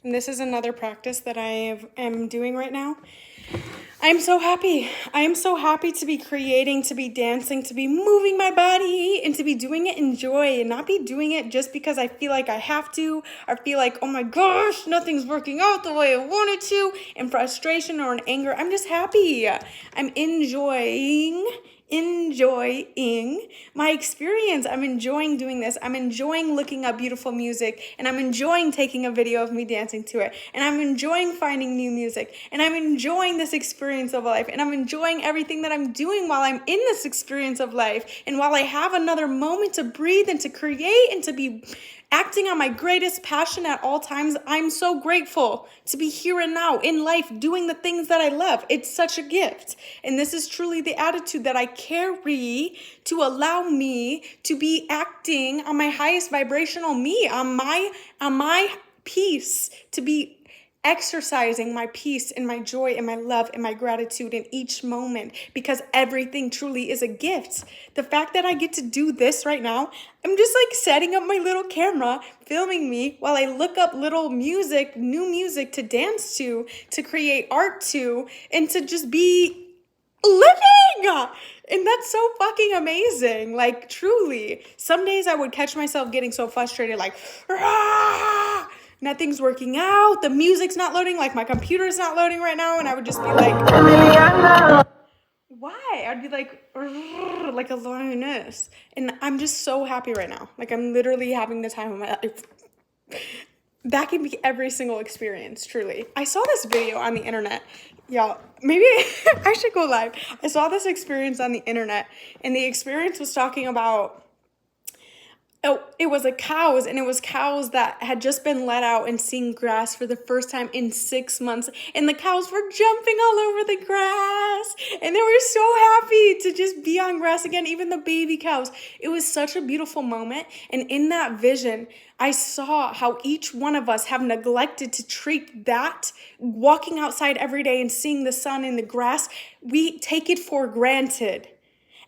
and this is another practice that am doing right now. I'm so happy. I am so happy to be creating, to be dancing, to be moving my body, and to be doing it in joy and not be doing it just because I feel like I have to, or feel like, oh my gosh, nothing's working out the way I wanted to, in frustration or in anger. I'm just happy. I'm enjoying my experience. I'm enjoying doing this. I'm enjoying looking up beautiful music, and I'm enjoying taking a video of me dancing to it, and I'm enjoying finding new music, and I'm enjoying this experience of life, and I'm enjoying everything that I'm doing while I'm in this experience of life, and while I have another moment to breathe and to create and to be acting on my greatest passion at all times. I'm so grateful to be here and now in life doing the things that I love. It's such a gift. And this is truly the attitude that I carry to allow me to be acting on my highest vibrational me, on my peace, to be exercising my peace and my joy and my love and my gratitude in each moment, because everything truly is a gift. The fact that I get to do this right now, I'm just like setting up my little camera, filming me while I look up little music, new music to dance to create art to, and to just be living. And that's so fucking amazing. Like, truly. Some days I would catch myself getting so frustrated, like, rah! Nothing's working out, the music's not loading, like my computer's not loading right now, and I would just be like, why? I'd be like a lioness. And I'm just so happy right now. Like, I'm literally having the time of my life. That can be every single experience, truly. I saw this video on the internet. Y'all, maybe I should go live. I saw this experience on the internet, and the experience was talking about, it was cows, and it was cows that had just been let out and seeing grass for the first time in 6 months, and the cows were jumping all over the grass, and they were so happy to just be on grass again, even the baby cows. It was such a beautiful moment, and in that vision, I saw how each one of us have neglected to treat that, walking outside every day and seeing the sun in the grass, we take it for granted.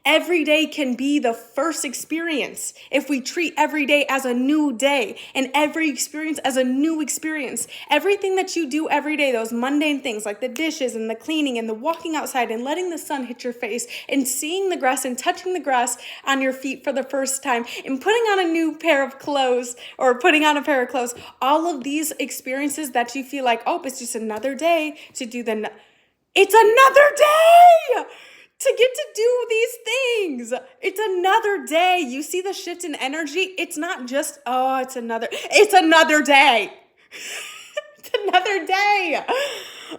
Every day can be the first experience if we treat every day as a new day and every experience as a new experience. Everything that you do every day, those mundane things like the dishes and the cleaning and the walking outside and letting the sun hit your face and seeing the grass and touching the grass on your feet for the first time and putting on a new pair of clothes or putting on a pair of clothes, all of these experiences that you feel like, oh, it's just another day to do it's another day! To get to do these things. It's another day. You see the shift in energy? It's not just, it's another day. It's another day.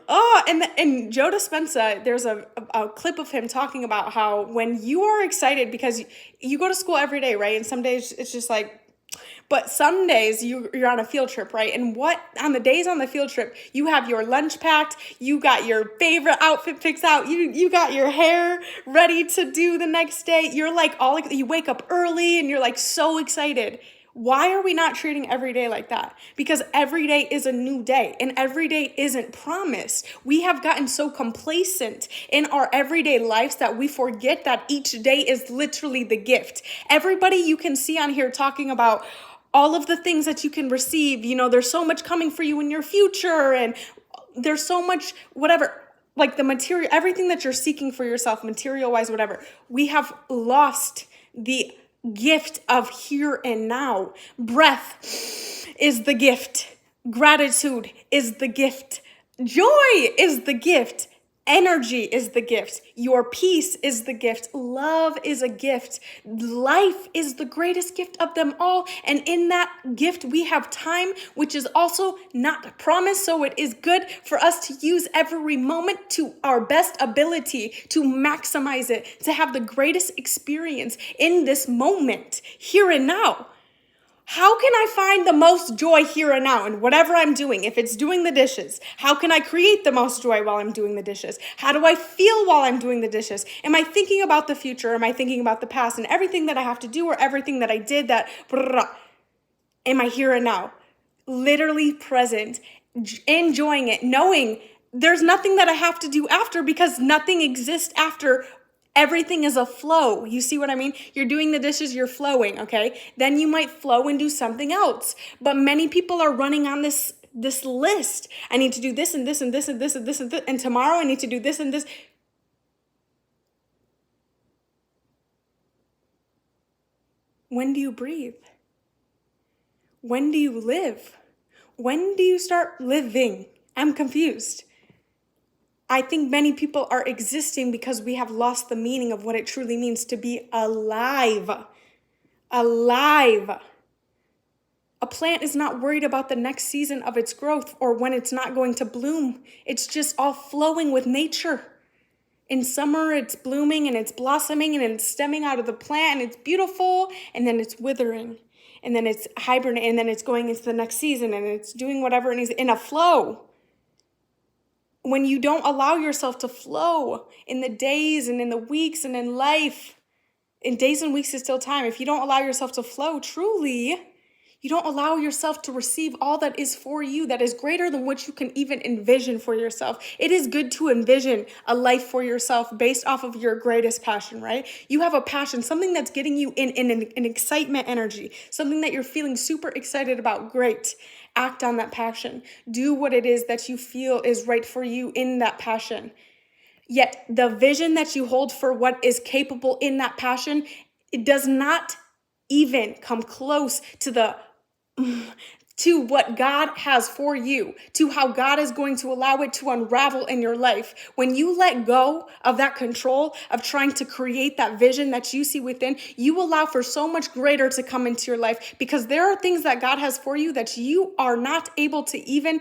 Oh, and Joe Dispenza, there's a clip of him talking about how when you are excited, because you go to school every day, right? And some days it's just like, but some days you're on a field trip, right? And on the days on the field trip, you have your lunch packed, you got your favorite outfit picked out, you got your hair ready to do the next day. You're like you wake up early and you're like so excited. Why are we not treating every day like that? Because every day is a new day and every day isn't promised. We have gotten so complacent in our everyday lives that we forget that each day is literally the gift. Everybody you can see on here talking about all of the things that you can receive, there's so much coming for you in your future, and there's so much whatever, like the material, everything that you're seeking for yourself, material-wise, whatever. We have lost the gift of here and now. Breath is the gift. Gratitude is the gift. Joy is the gift. Energy is the gift. Your peace is the gift. Love is a gift. Life is the greatest gift of them all. And in that gift, we have time, which is also not promised. So it is good for us to use every moment to our best ability, to maximize it, to have the greatest experience in this moment, here and now. How can I find the most joy here and now in whatever I'm doing? If it's doing the dishes, how can I create the most joy while I'm doing the dishes? How do I feel while I'm doing the dishes? Am I thinking about the future? Am I thinking about the past and everything that I have to do or everything that I did am I here and now? Literally present, enjoying it, knowing there's nothing that I have to do after because nothing exists after. Everything is a flow. You see what I mean? You're doing the dishes, you're flowing, okay? Then you might flow and do something else. But many people are running on this this list. I need to do this and this and this and this and this and this, and tomorrow I need to do this and this. When do you breathe? When do you live? When do you start living? I'm confused. I think many people are existing because we have lost the meaning of what it truly means to be alive. Alive. A plant is not worried about the next season of its growth or when it's not going to bloom. It's just all flowing with nature. In summer, it's blooming and it's blossoming and it's stemming out of the plant and it's beautiful, and then it's withering, and then it's hibernating, and then it's going into the next season and it's doing whatever it needs in a flow. When you don't allow yourself to flow in the days and in the weeks and in life, in days and weeks is still time. If you don't allow yourself to flow truly, you don't allow yourself to receive all that is for you, that is greater than what you can even envision for yourself. It is good to envision a life for yourself based off of your greatest passion, right? You have a passion, something that's getting you in an excitement energy, something that you're feeling super excited about. Great. Act on that passion. Do what it is that you feel is right for you in that passion. Yet the vision that you hold for what is capable in that passion, it does not even come close to what God has for you, to how God is going to allow it to unravel in your life. When you let go of that control of trying to create that vision that you see within, you allow for so much greater to come into your life, because there are things that God has for you that you are not able to even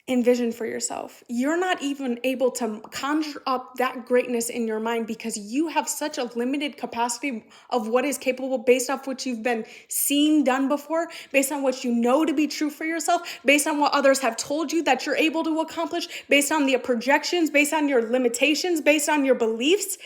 envision for yourself. You're not even able to conjure up that greatness in your mind because you have such a limited capacity of what is capable based off what you've been seen done before, based on what you know to be true for yourself, based on what others have told you that you're able to accomplish, based on the projections, based on your limitations, based on your beliefs.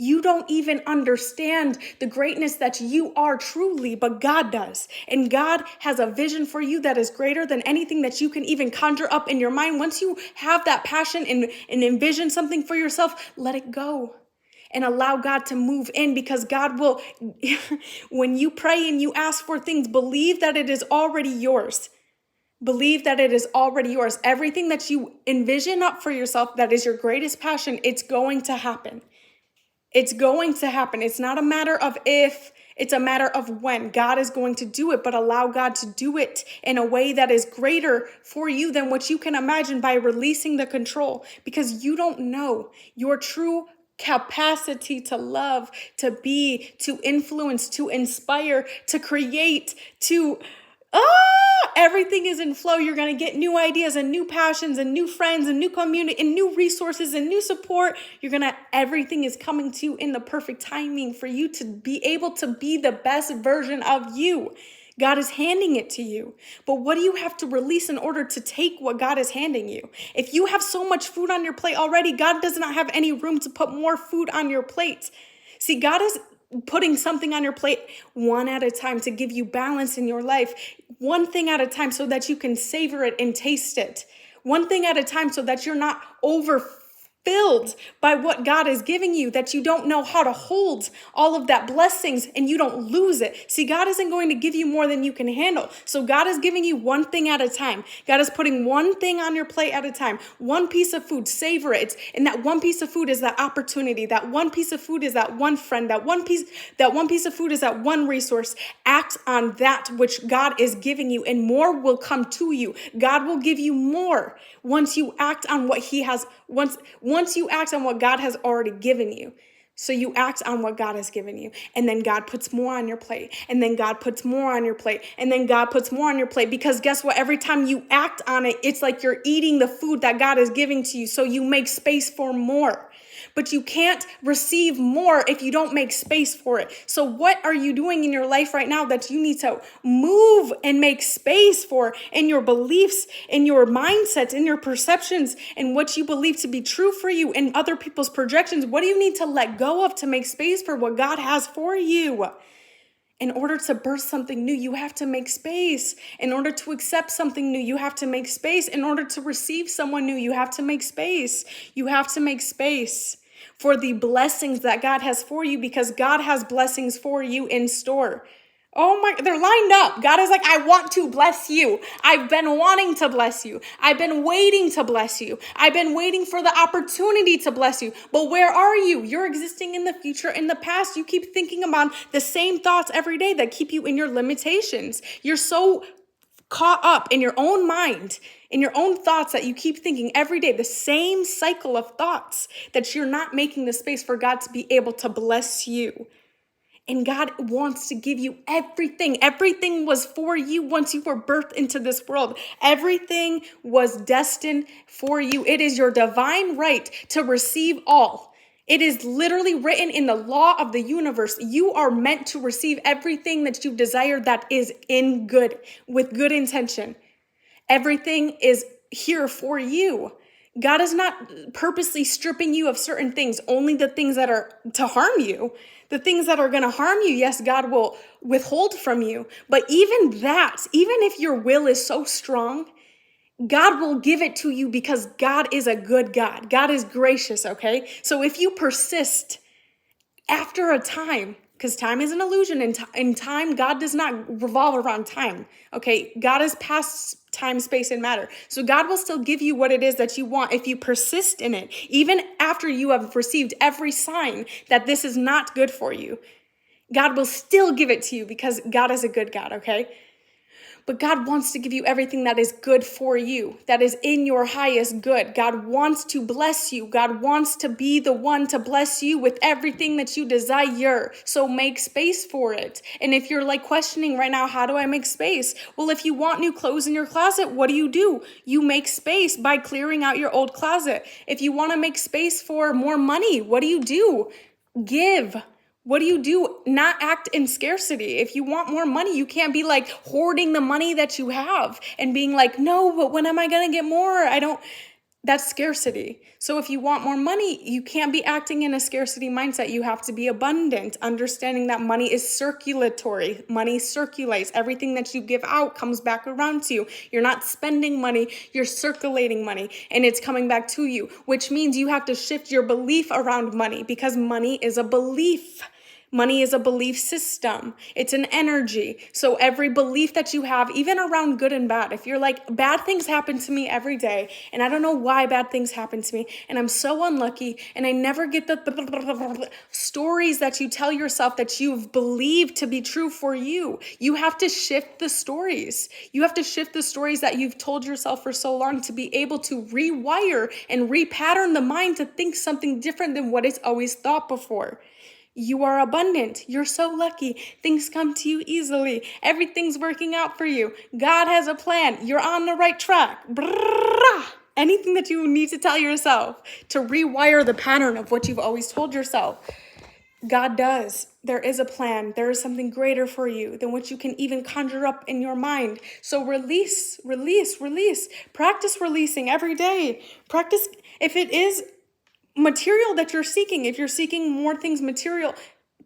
You don't even understand the greatness that you are truly, but God does. And God has a vision for you that is greater than anything that you can even conjure up in your mind. Once you have that passion and envision something for yourself, let it go and allow God to move in, because God will, when you pray and you ask for things, believe that it is already yours. Believe that it is already yours. Everything that you envision up for yourself that is your greatest passion, it's going to happen. It's going to happen. It's not a matter of if, it's a matter of when. God is going to do it, but allow God to do it in a way that is greater for you than what you can imagine by releasing the control, because you don't know your true capacity to love, to be, to influence, to inspire, to create, to everything is in flow. You're going to get new ideas and new passions and new friends and new community and new resources and new support. Everything is coming to you in the perfect timing for you to be able to be the best version of you. God is handing it to you. But what do you have to release in order to take what God is handing you? If you have so much food on your plate already, God does not have any room to put more food on your plate. See, God is putting something on your plate one at a time to give you balance in your life, one thing at a time so that you can savor it and taste it, one thing at a time so that you're not overfilled by what God is giving you, that you don't know how to hold all of that blessings and you don't lose it. See, God isn't going to give you more than you can handle. So God is giving you one thing at a time. God is putting one thing on your plate at a time, one piece of food, savor it. And that one piece of food is that opportunity. That one piece of food is that one friend. That one piece of food is that one resource. Act on that which God is giving you, and more will come to you. God will give you more once you act on what he has, once you act on what God has already given you. So you act on what God has given you, and then God puts more on your plate, and then God puts more on your plate, and then God puts more on your plate, because guess what? Every time you act on it, it's like you're eating the food that God is giving to you, so you make space for more. But you can't receive more if you don't make space for it. So what are you doing in your life right now that you need to move and make space for in your beliefs, in your mindsets, in your perceptions, and what you believe to be true for you, and other people's projections? What do you need to let go of to make space for what God has for you? In order to birth something new, you have to make space. In order to accept something new, you have to make space. In order to receive someone new, you have to make space. You have to make space for the blessings that God has for you, because God has blessings for you in store. Oh my, they're lined up. God is like, I want to bless you. I've been wanting to bless you. I've been waiting to bless you. I've been waiting for the opportunity to bless you. But where are you? You're existing in the future, in the past. You keep thinking about the same thoughts every day that keep you in your limitations. You're so caught up in your own mind, in your own thoughts that you keep thinking every day, the same cycle of thoughts, that you're not making the space for God to be able to bless you. And God wants to give you everything. Everything was for you once you were birthed into this world. Everything was destined for you. It is your divine right to receive all. It is literally written in the law of the universe. You are meant to receive everything that you desire that is in good, with good intention. Everything is here for you. God is not purposely stripping you of certain things, only the things that are to harm you. The things that are going to harm you, yes, God will withhold from you. But even that, even if your will is so strong, God will give it to you because God is a good God. God is gracious, okay? So if you persist after a time, because time is an illusion, and in time, God does not revolve around time, okay? God is past time, space, and matter. So God will still give you what it is that you want if you persist in it, even after you have received every sign that this is not good for you. God will still give it to you because God is a good God, okay? But God wants to give you everything that is good for you, that is in your highest good. God wants to bless you. God wants to be the one to bless you with everything that you desire. So make space for it. And if you're like questioning right now, how do I make space? Well, if you want new clothes in your closet, what do? You make space by clearing out your old closet. If you want to make space for more money, what do? Give. What do? Not act in scarcity. If you want more money, you can't be like hoarding the money that you have and being like, no, but when am I going to get more? That's scarcity. So if you want more money, you can't be acting in a scarcity mindset. You have to be abundant, understanding that money is circulatory. Money circulates. Everything that you give out comes back around to you. You're not spending money, you're circulating money, and it's coming back to you, which means you have to shift your belief around money because money is a belief. Money is a belief system. It's an energy. So every belief that you have, even around good and bad, if you're like, bad things happen to me every day, and I don't know why bad things happen to me, and I'm so unlucky, and I never get the stories that you tell yourself that you've believed to be true for you. You have to shift the stories. You have to shift the stories that you've told yourself for so long to be able to rewire and repattern the mind to think something different than what it's always thought before. You are abundant. You're so lucky. Things come to you easily. Everything's working out for you. God has a plan. You're on the right track. Brrrah. Anything that you need to tell yourself to rewire the pattern of what you've always told yourself, God does. There is a plan. There is something greater for you than what you can even conjure up in your mind. So release. Practice releasing every day. Practice if it is material that you're seeking. If you're seeking more things material,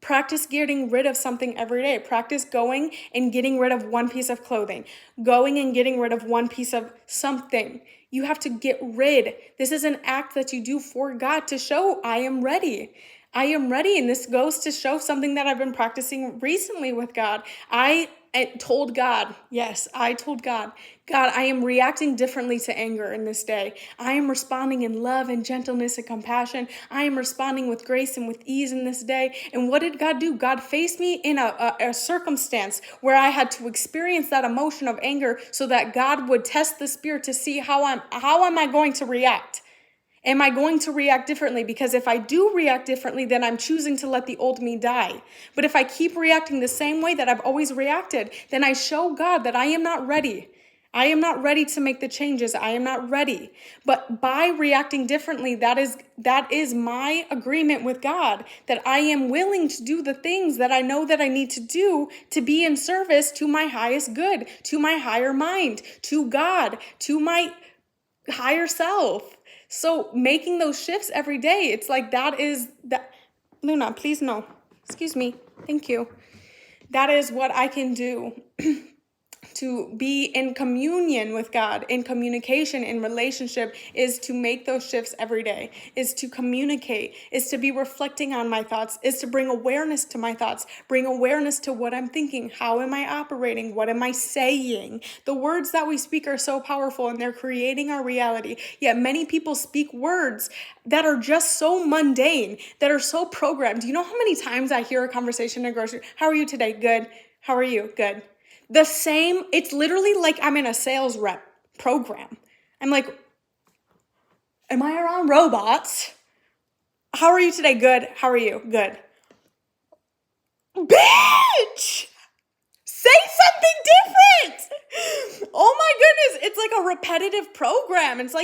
practice getting rid of something every day. Practice going and getting rid of one piece of clothing, going and getting rid of one piece of something. You have to get rid. This is an act that you do for God to show, I am ready. I am ready. And this goes to show something that I've been practicing recently with God. I told God, God, I am reacting differently to anger in this day. I am responding in love and gentleness and compassion. I am responding with grace and with ease in this day. And what did God do? God faced me in a circumstance where I had to experience that emotion of anger so that God would test the spirit to see how am I going to react? Am I going to react differently? Because if I do react differently, then I'm choosing to let the old me die. But if I keep reacting the same way that I've always reacted, then I show God that I am not ready. I am not ready to make the changes. I am not ready. But by reacting differently, that is my agreement with God, that I am willing to do the things that I know that I need to do to be in service to my highest good, to my higher mind, to God, to my higher self. So making those shifts every day, it's like that. Luna, please no. Excuse me. Thank you. That is what I can do to be in communion with God, in communication, in relationship, is to make those shifts every day, is to communicate, is to be reflecting on my thoughts, is to bring awareness to my thoughts, bring awareness to what I'm thinking, how am I operating, what am I saying. The words that we speak are so powerful and they're creating our reality. Yet many people speak words that are just so mundane, that are so programmed. Do you know how many times I hear a conversation in a grocery? How are you today? Good. How are you? Good. The same, it's literally like I'm in a sales rep program. I'm like, am I around robots? How are you today? Good. How are you? Good. Bitch! Say something different. Oh my goodness, it's like a repetitive program. It's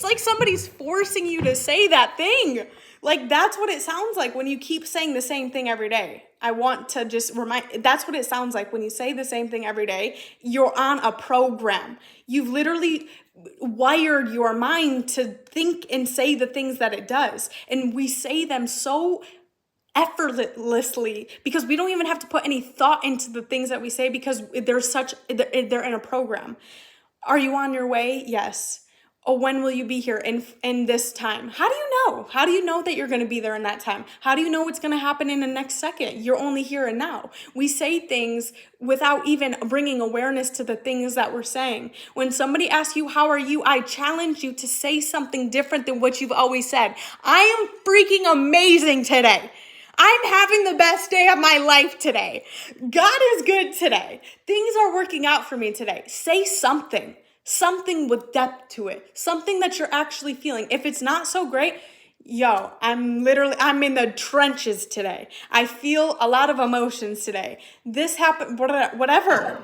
like somebody's forcing you to say that thing. Like that's what it sounds like when you keep saying the same thing every day. I want to just remind, that's what it sounds like when you say the same thing every day. You're on a program. You've literally wired your mind to think and say the things that it does. And we say them so effortlessly because we don't even have to put any thought into the things that we say because they're in a program. Are you on your way? Yes. Oh, when will you be here in this time? How do you know? How do you know that you're going to be there in that time? How do you know what's going to happen in the next second? You're only here and now. We say things without even bringing awareness to the things that we're saying. When somebody asks you, how are you? I challenge you to say something different than what you've always said. I am freaking amazing today. I'm having the best day of my life today. God is good today. Things are working out for me today. Say something with depth to it, something that you're actually feeling. If it's not so great, I'm in the trenches today. I feel a lot of emotions today. This happened, whatever.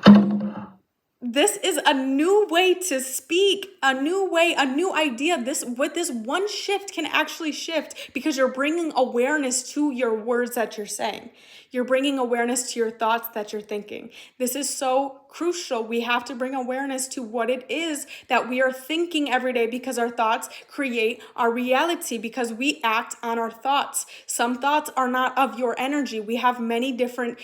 This is a new way to speak, a new way, a new idea. This one shift can actually shift because you're bringing awareness to your words that you're saying. You're bringing awareness to your thoughts that you're thinking. This is so crucial. We have to bring awareness to what it is that we are thinking every day because our thoughts create our reality because we act on our thoughts. Some thoughts are not of your energy. We have many different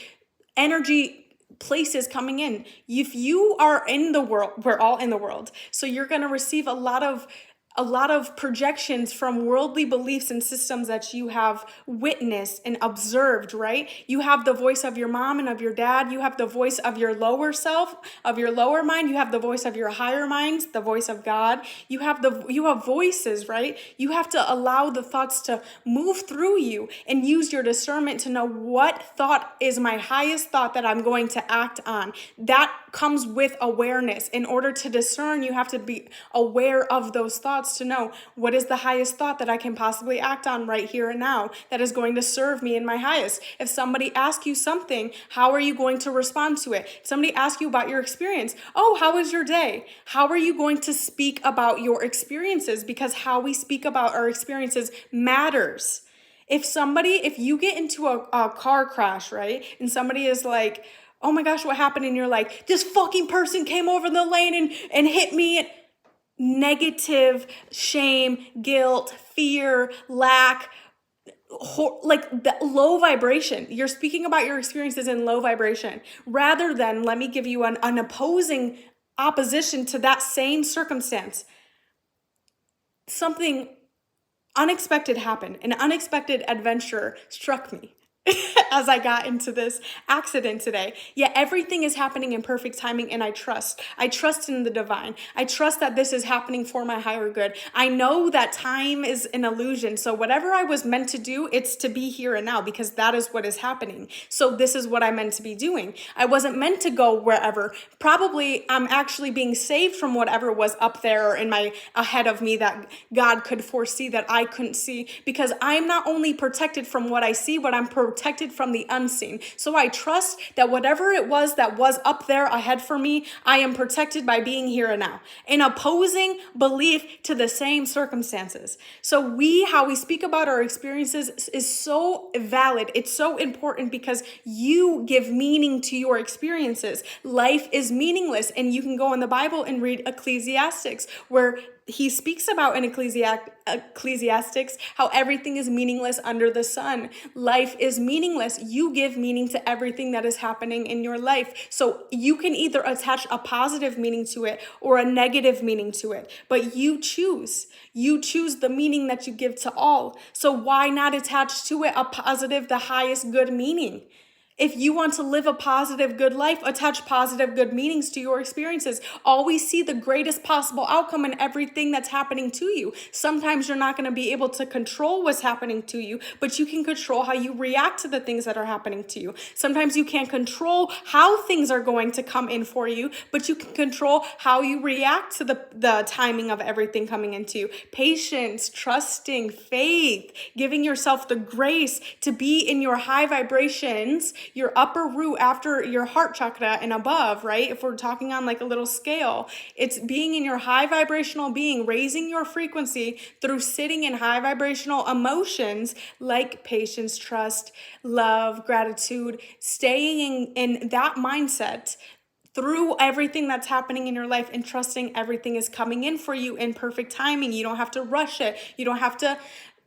energy places coming in. If you are in the world, we're all in the world. So you're going to receive a lot of projections from worldly beliefs and systems that you have witnessed and observed, right? You have the voice of your mom and of your dad. You have the voice of your lower self, of your lower mind. You have the voice of your higher minds, the voice of God. You have voices, right? You have to allow the thoughts to move through you and use your discernment to know what thought is my highest thought that I'm going to act on. That comes with awareness. In order to discern, you have to be aware of those thoughts to know what is the highest thought that I can possibly act on right here and now that is going to serve me in my highest. If somebody asks you something, how are you going to respond to it? If somebody asks you about your experience, oh, how was your day? How are you going to speak about your experiences? Because how we speak about our experiences matters. If you get into a car crash, right? And somebody is like, oh my gosh, what happened? And you're like, this fucking person came over the lane and hit me. Negative, shame, guilt, fear, lack, like the low vibration. You're speaking about your experiences in low vibration rather than let me give you an opposing opposition to that same circumstance. Something unexpected happened. An unexpected adventure struck me as I got into this accident today. Yet everything is happening in perfect timing, and I trust. I trust in the divine. I trust that this is happening for my higher good. I know that time is an illusion. So whatever I was meant to do, it's to be here and now because that is what is happening. So this is what I meant to be doing. I wasn't meant to go wherever. Probably I'm actually being saved from whatever was up there in my ahead of me that God could foresee that I couldn't see, because I'm not only protected from what I see, but I'm protected from the unseen. So I trust that whatever it was that was up there ahead for me, I am protected by being here and now. An opposing belief to the same circumstances. So how we speak about our experiences is so valid. It's so important because you give meaning to your experiences. Life is meaningless, and you can go in the Bible and read Ecclesiastics where he speaks about in Ecclesiastics how everything is meaningless under the sun. Life is meaningless. You give meaning to everything that is happening in your life. So you can either attach a positive meaning to it or a negative meaning to it, but you choose. You choose the meaning that you give to all. So why not attach to it a positive, the highest good meaning? If you want to live a positive, good life, attach positive, good meanings to your experiences. Always see the greatest possible outcome in everything that's happening to you. Sometimes you're not going to be able to control what's happening to you, but you can control how you react to the things that are happening to you. Sometimes you can't control how things are going to come in for you, but you can control how you react to the timing of everything coming into you. Patience, trusting, faith, giving yourself the grace to be in your high vibrations, your upper root after your heart chakra and above, right? If we're talking on like a little scale, it's being in your high vibrational being, raising your frequency through sitting in high vibrational emotions like patience, trust, love, gratitude, staying in that mindset through everything that's happening in your life and trusting everything is coming in for you in perfect timing. You don't have to rush it. You don't have to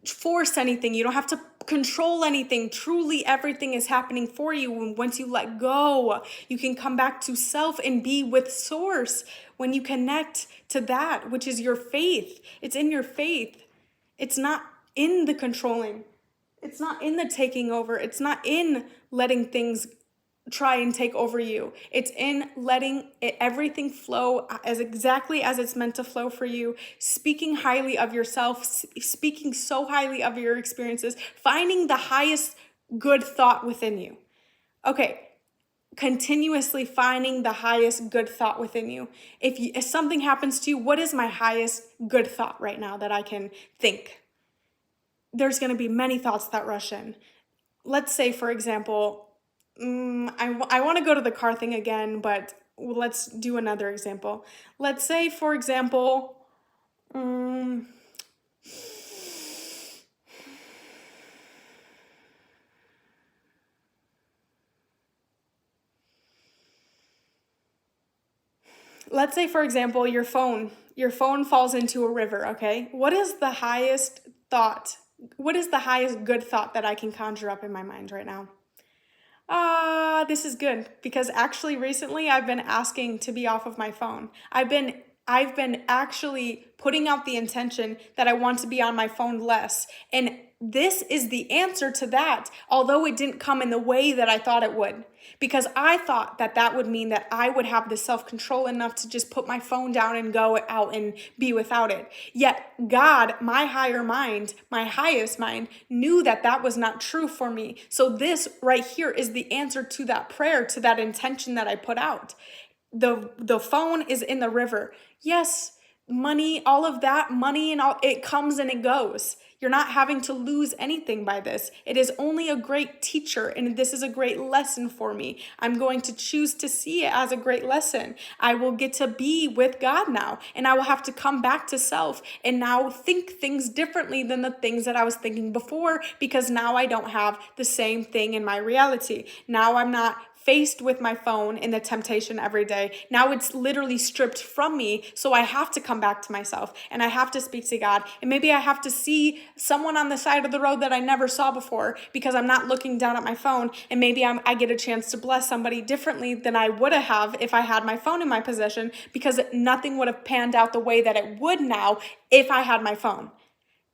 force anything. You don't have to control anything. Truly, everything is happening for you. And once you let go, you can come back to self and be with source. When you connect to that, which is your faith, it's in your faith. It's not in the controlling. It's not in the taking over. It's not in letting things try and take over you. It's in letting everything flow as exactly as it's meant to flow for you, speaking highly of yourself, speaking so highly of your experiences, finding the highest good thought within you. Okay, continuously finding the highest good thought within you. If something happens to you, what is my highest good thought right now that I can think? There's going to be many thoughts that rush in. Let's say, for example, I want to go to the car thing again, but let's do another example. Let's say, for example, let's say, for example, your phone falls into a river, okay? What is the highest thought? What is the highest good thought that I can conjure up in my mind right now? This is good because actually recently I've been asking to be off of my phone. I've been actually putting out the intention that I want to be on my phone less. And this is the answer to that, although it didn't come in the way that I thought it would. Because I thought that that would mean that I would have the self-control enough to just put my phone down and go out and be without it. Yet God, my higher mind, my highest mind, knew that that was not true for me. So this right here is the answer to that prayer, to that intention that I put out. The phone is in the river. Yes, money, all of that, money and all, it comes and it goes. You're not having to lose anything by this. It is only a great teacher, and this is a great lesson for me. I'm going to choose to see it as a great lesson. I will get to be with God now, and I will have to come back to self and now think things differently than the things that I was thinking before, because now I don't have the same thing in my reality. Now I'm not faced with my phone and the temptation every day. Now it's literally stripped from me. So I have to come back to myself and I have to speak to God. And maybe I have to see someone on the side of the road that I never saw before because I'm not looking down at my phone. And maybe I get a chance to bless somebody differently than I would have if I had my phone in my possession, because nothing would have panned out the way that it would now if I had my phone.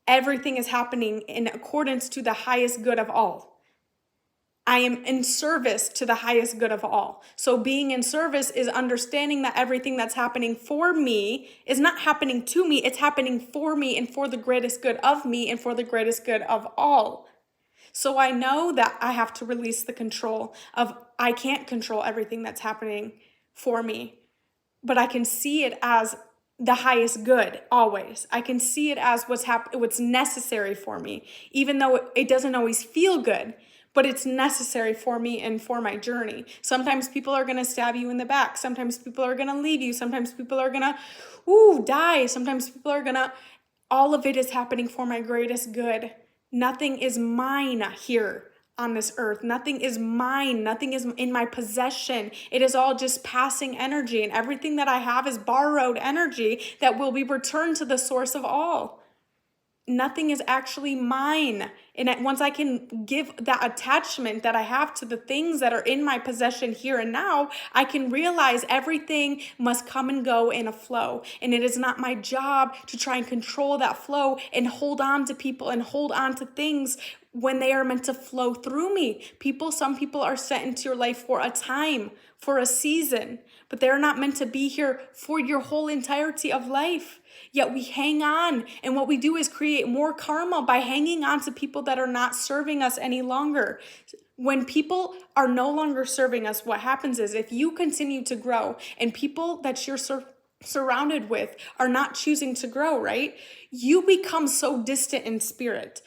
Everything is happening in accordance to the highest good of all. I am in service to the highest good of all. So being in service is understanding that everything that's happening for me is not happening to me. It's happening for me and for the greatest good of me and for the greatest good of all. So I know that I have to release the control of, I can't control everything that's happening for me, but I can see it as the highest good always. I can see it as what's necessary for me, even though it doesn't always feel good. But it's necessary for me and for my journey. Sometimes people are going to stab you in the back. Sometimes people are going to leave you. Sometimes people are going to die. Sometimes people are going to, all of it is happening for my greatest good. Nothing is mine here. on this earth. Nothing is mine. Nothing is in my possession. It is all just passing energy, and everything that I have is borrowed energy that will be returned to the source of all. Nothing is actually mine. And once I can give that attachment that I have to the things that are in my possession here and now, I can realize everything must come and go in a flow. And it is not my job to try and control that flow and hold on to people and hold on to things when they are meant to flow through me. Some people are sent into your life for a time, for a season, but they're not meant to be here for your whole entirety of life. Yet we hang on, and what we do is create more karma by hanging on to people that are not serving us any longer. When people are no longer serving us, what happens is if you continue to grow and people that you're surrounded with are not choosing to grow, right? You become so distant in spirit.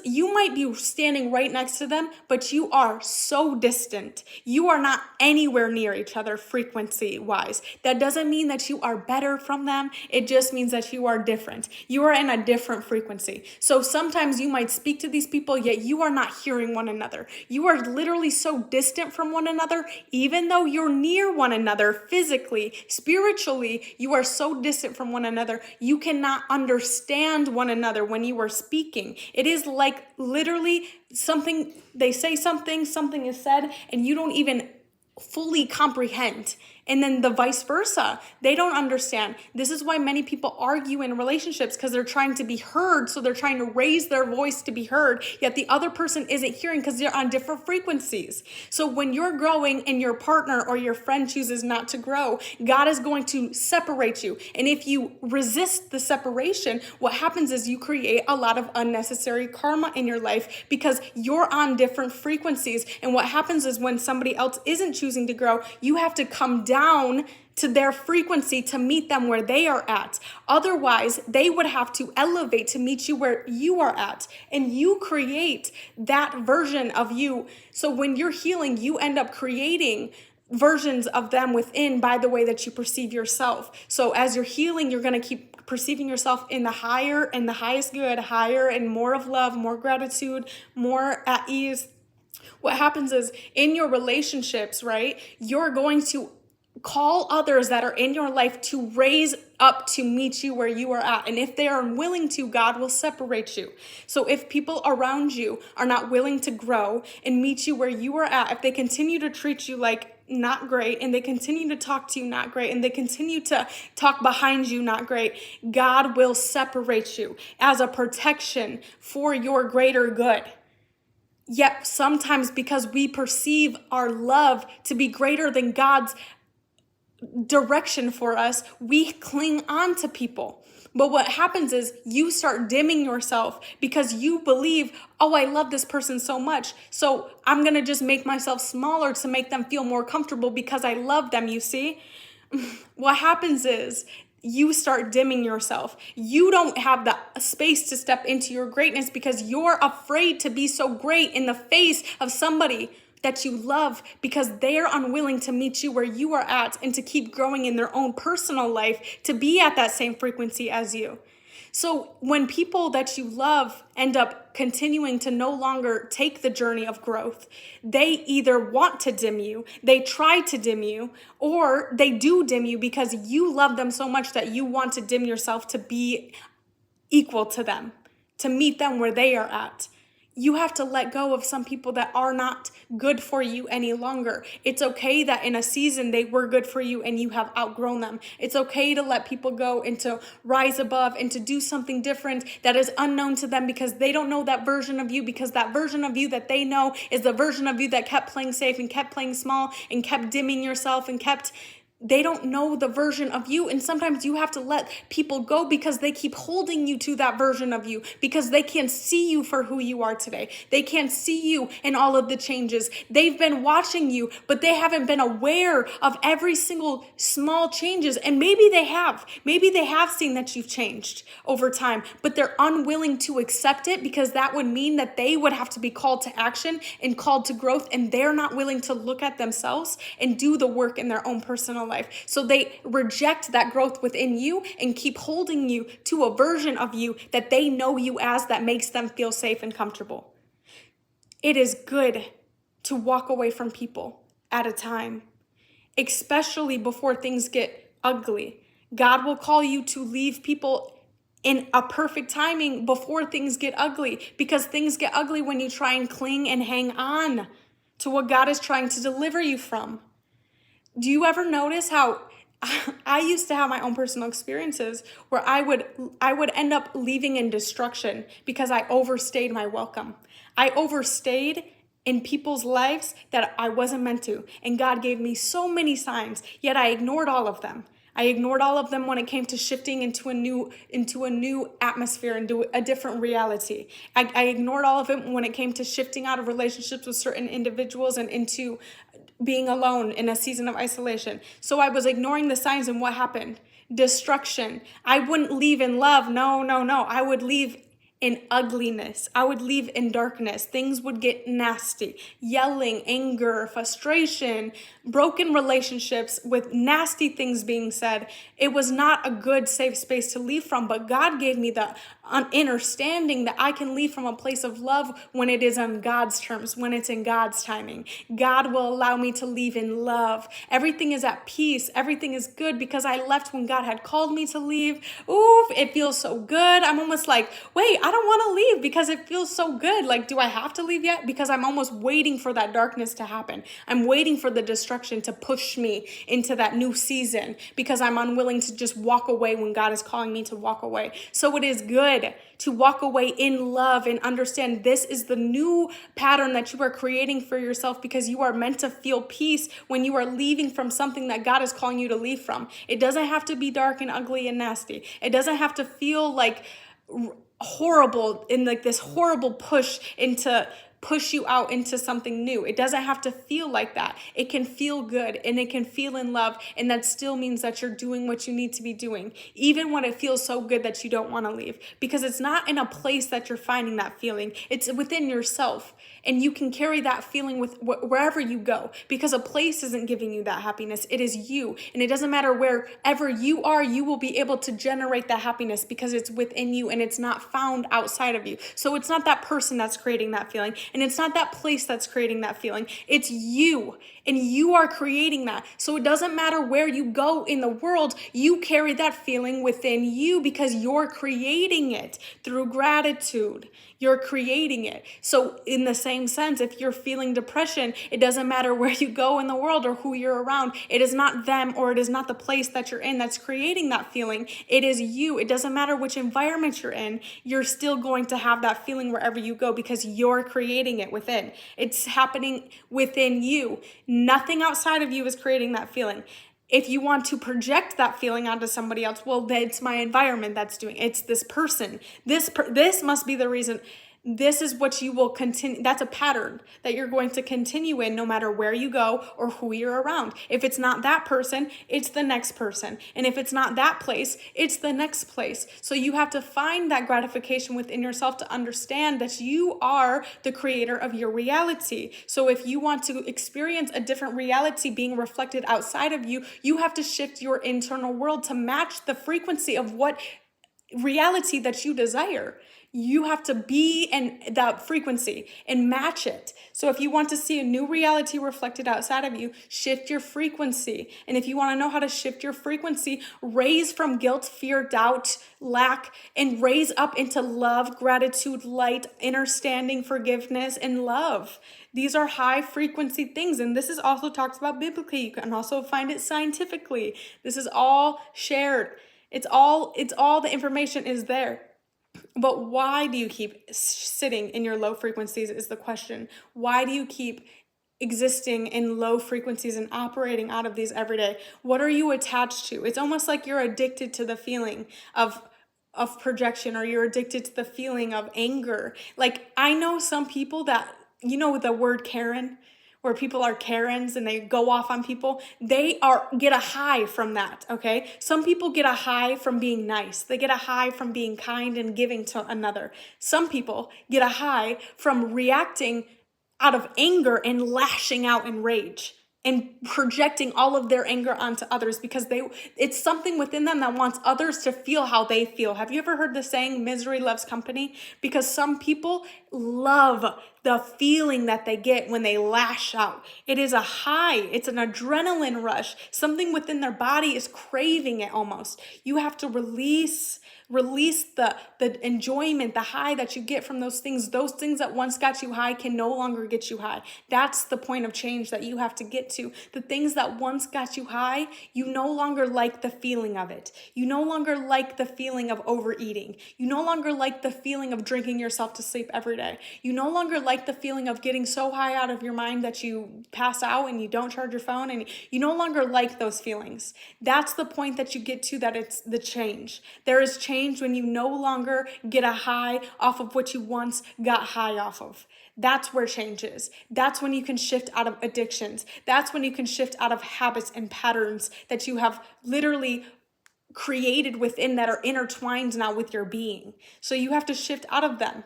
You might be standing right next to them, but you are so distant. You are not anywhere near each other frequency wise. That doesn't mean that you are better from them. It just means that you are different. You are in a different frequency. So sometimes you might speak to these people, yet you are not hearing one another. You are literally so distant from one another, even though you're near one another physically, spiritually, you are so distant from one another. You cannot understand one another when you are speaking. It is like literally they say something is said, and you don't even fully comprehend. And then the vice versa. They don't understand. This is why many people argue in relationships, because they're trying to be heard. So they're trying to raise their voice to be heard, yet the other person isn't hearing because they're on different frequencies. So when you're growing and your partner or your friend chooses not to grow, God is going to separate you. And if you resist the separation, what happens is you create a lot of unnecessary karma in your life because you're on different frequencies. And what happens is when somebody else isn't choosing to grow, you have to come down to their frequency to meet them where they are at. Otherwise, they would have to elevate to meet you where you are at. And you create that version of you. So when you're healing, you end up creating versions of them within by the way that you perceive yourself. So as you're healing, you're going to keep perceiving yourself in the higher and the highest good, higher and more of love, more gratitude, more at ease. What happens is in your relationships, right, you're going to call others that are in your life to raise up to meet you where you are at. And if they are unwilling to, God will separate you. So if people around you are not willing to grow and meet you where you are at, if they continue to treat you like not great, and they continue to talk to you not great, and they continue to talk behind you not great, God will separate you as a protection for your greater good. Yet sometimes because we perceive our love to be greater than God's direction for us, we cling on to people. But what happens is you start dimming yourself because you believe, oh, I love this person so much, so I'm going to just make myself smaller to make them feel more comfortable because I love them, you see? What happens is you start dimming yourself. You don't have the space to step into your greatness because you're afraid to be so great in the face of somebody that you love because they're unwilling to meet you where you are at and to keep growing in their own personal life to be at that same frequency as you. So when people that you love end up continuing to no longer take the journey of growth, they either want to dim you, they try to dim you, or they do dim you because you love them so much that you want to dim yourself to be equal to them, to meet them where they are at. You have to let go of some people that are not good for you any longer. It's okay that in a season they were good for you and you have outgrown them. It's okay to let people go and to rise above and to do something different that is unknown to them because they don't know that version of you, because that version of you that they know is the version of you that kept playing safe and kept playing small and kept dimming yourself and they don't know the version of you. And sometimes you have to let people go because they keep holding you to that version of you because they can't see you for who you are today. They can't see you in all of the changes. They've been watching you, but they haven't been aware of every single small changes. And maybe they have. Maybe they have seen that you've changed over time, but they're unwilling to accept it because that would mean that they would have to be called to action and called to growth. And they're not willing to look at themselves and do the work in their own personal life. So they reject that growth within you and keep holding you to a version of you that they know you as that makes them feel safe and comfortable. it is good to walk away from people at a time, especially before things get ugly. God will call you to leave people in a perfect timing before things get ugly, because things get ugly when you try and cling and hang on to what God is trying to deliver you from. Do you ever notice how I used to have my own personal experiences where I would end up leaving in destruction because I overstayed my welcome. I overstayed in people's lives that I wasn't meant to. And God gave me so many signs, yet I ignored all of them. I ignored all of them when it came to shifting into a new atmosphere, into a different reality. I ignored all of it when it came to shifting out of relationships with certain individuals and into being alone in a season of isolation. So I was ignoring the signs, and what happened? Destruction. I wouldn't leave in love. No. I would leave in ugliness. I would leave in darkness. Things would get nasty. Yelling, anger, frustration, broken relationships with nasty things being said. It was not a good, safe space to leave from, but God gave me the understanding that I can leave from a place of love when it is on God's terms, when it's in God's timing. God will allow me to leave in love. Everything is at peace. Everything is good because I left when God had called me to leave. Ooh, it feels so good. I'm almost like, wait, I don't want to leave because it feels so good. Like, do I have to leave yet? Because I'm almost waiting for that darkness to happen. I'm waiting for the destruction to push me into that new season because I'm unwilling to just walk away when God is calling me to walk away. So it is good to walk away in love and understand this is the new pattern that you are creating for yourself, because you are meant to feel peace when you are leaving from something that God is calling you to leave from. It doesn't have to be dark and ugly and nasty. It doesn't have to feel like horrible in like this horrible push you out into something new. It doesn't have to feel like that. It can feel good and it can feel in love, and that still means that you're doing what you need to be doing, even when it feels so good that you don't want to leave, because it's not in a place that you're finding that feeling. It's within yourself, and you can carry that feeling with wherever you go, because a place isn't giving you that happiness. It is you, and it doesn't matter wherever you are, you will be able to generate that happiness because it's within you and it's not found outside of you. So it's not that person that's creating that feeling, and it's not that place that's creating that feeling. It's you, and you are creating that. So it doesn't matter where you go in the world, you carry that feeling within you because you're creating it through gratitude. You're creating it. So in the same sense, if you're feeling depression, it doesn't matter where you go in the world or who you're around. It is not them or it is not the place that you're in that's creating that feeling. It is you. It doesn't matter which environment you're in. You're still going to have that feeling wherever you go because you're creating it within. It's happening within you. Nothing outside of you is creating that feeling. If you want to project that feeling onto somebody else, well, it's my environment that's doing it. It's this person. This must be the reason. This is what you will continue. That's a pattern that you're going to continue in no matter where you go or who you're around. If it's not that person, it's the next person. And if it's not that place, it's the next place. So you have to find that gratification within yourself to understand that you are the creator of your reality. So if you want to experience a different reality being reflected outside of you, you have to shift your internal world to match the frequency of what reality that you desire. You have to be in that frequency and match it. So if you want to see a new reality reflected outside of you, shift your frequency. And if you want to know how to shift your frequency, raise from guilt, fear, doubt, lack, and raise up into love, gratitude, light, understanding, forgiveness, and love. These are high frequency things. And this is also talked about biblically. You can also find it scientifically. This is all shared. It's all the information is there. But why do you keep sitting in your low frequencies is the question. Why do you keep existing in low frequencies and operating out of these every day? What are you attached to? It's almost like you're addicted to the feeling of projection, or you're addicted to the feeling of anger. Like, I know some people that, you know, the word Karen, where people are Karens and they go off on people, get a high from that, okay? Some people get a high from being nice. They get a high from being kind and giving to another. Some people get a high from reacting out of anger and lashing out in rage and projecting all of their anger onto others because it's something within them that wants others to feel how they feel. Have you ever heard the saying, misery loves company? Because some people love the feeling that they get when they lash out. It is a high. It's an adrenaline rush. Something within their body is craving it almost. You have to release the enjoyment, the high that you get from those things. Those things that once got you high can no longer get you high. That's the point of change that you have to get to. The things that once got you high, you no longer like the feeling of it. You no longer like the feeling of overeating. You no longer like the feeling of drinking yourself to sleep every day. You no longer like the feeling of getting so high out of your mind that you pass out and you don't charge your phone, and you no longer like those feelings. That's the point that you get to, that it's the change. There is change when you no longer get a high off of what you once got high off of. That's where change is. That's when you can shift out of addictions. That's when you can shift out of habits and patterns that you have literally created within, that are intertwined now with your being. So you have to shift out of them.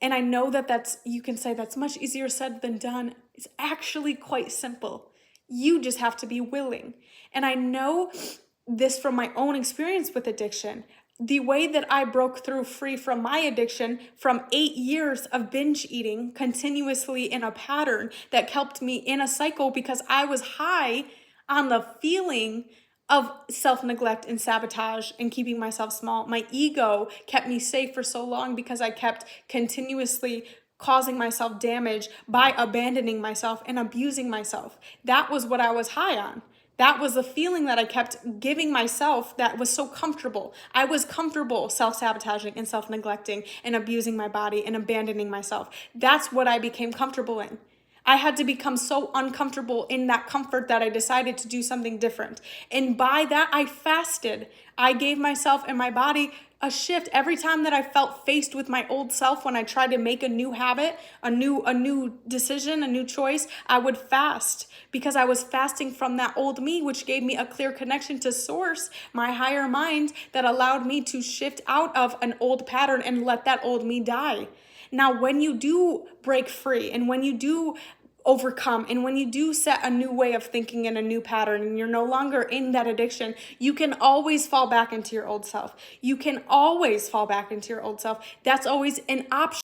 And I know that you can say that's much easier said than done. It's actually quite simple. You just have to be willing. And I know this from my own experience with addiction. The way that I broke through free from my addiction, from 8 years of binge eating continuously in a pattern that kept me in a cycle, because I was high on the feeling of self-neglect and sabotage and keeping myself small. My ego kept me safe for so long because I kept continuously causing myself damage by abandoning myself and abusing myself. That was what I was high on. That was the feeling that I kept giving myself that was so comfortable. I was comfortable self-sabotaging and self-neglecting and abusing my body and abandoning myself. That's what I became comfortable in. I had to become so uncomfortable in that comfort that I decided to do something different. And by that, I fasted. I gave myself and my body a shift. Every time that I felt faced with my old self, when I tried to make a new habit, a new decision, a new choice, I would fast, because I was fasting from that old me, which gave me a clear connection to source, my higher mind, that allowed me to shift out of an old pattern and let that old me die. Now, when you do break free and when you do overcome, and when you do set a new way of thinking and a new pattern, and you're no longer in that addiction, you can always fall back into your old self. You can always fall back into your old self. That's always an option.